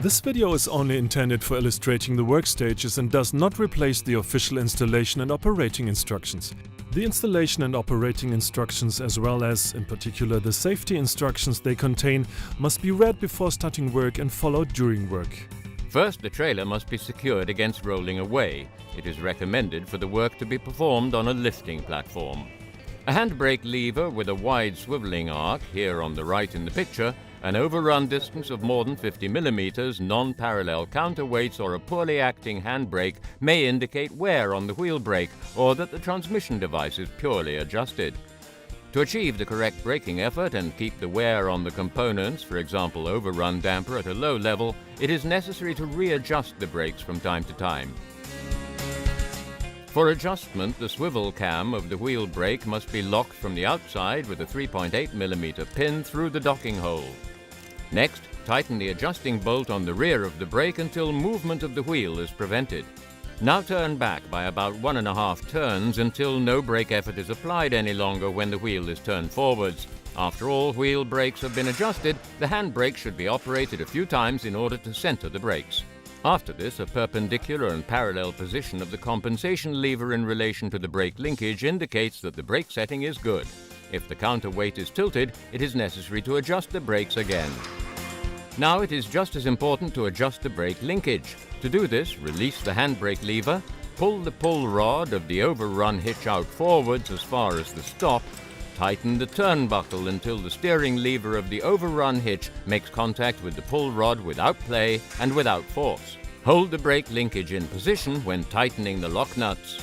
This video is only intended for illustrating the work stages and does not replace the official installation and operating instructions. The installation and operating instructions, as well as, in particular, the safety instructions they contain, must be read before starting work and followed during work. First, the trailer must be secured against rolling away. It is recommended for the work to be performed on a lifting platform. A handbrake lever with a wide swiveling arc, here on the right in the picture, an overrun distance of more than 50 mm, non-parallel counterweights or a poorly acting handbrake may indicate wear on the wheel brake or that the transmission device is purely adjusted. To achieve the correct braking effort and keep the wear on the components, for example overrun damper, at a low level, it is necessary to readjust the brakes from time to time. For adjustment, the swivel cam of the wheel brake must be locked from the outside with a 3.8 mm pin through the docking hole. Next, tighten the adjusting bolt on the rear of the brake until movement of the wheel is prevented. Now turn back by about 1.5 turns until no brake effort is applied any longer when the wheel is turned forwards. After all wheel brakes have been adjusted, the handbrake should be operated a few times in order to center the brakes. After this, a perpendicular and parallel position of the compensation lever in relation to the brake linkage indicates that the brake setting is good. If the counterweight is tilted, it is necessary to adjust the brakes again. Now it is just as important to adjust the brake linkage. To do this, release the handbrake lever, pull the pull rod of the overrun hitch out forwards as far as the stop, tighten the turnbuckle until the steering lever of the overrun hitch makes contact with the pull rod without play and without force. Hold the brake linkage in position when tightening the lock nuts.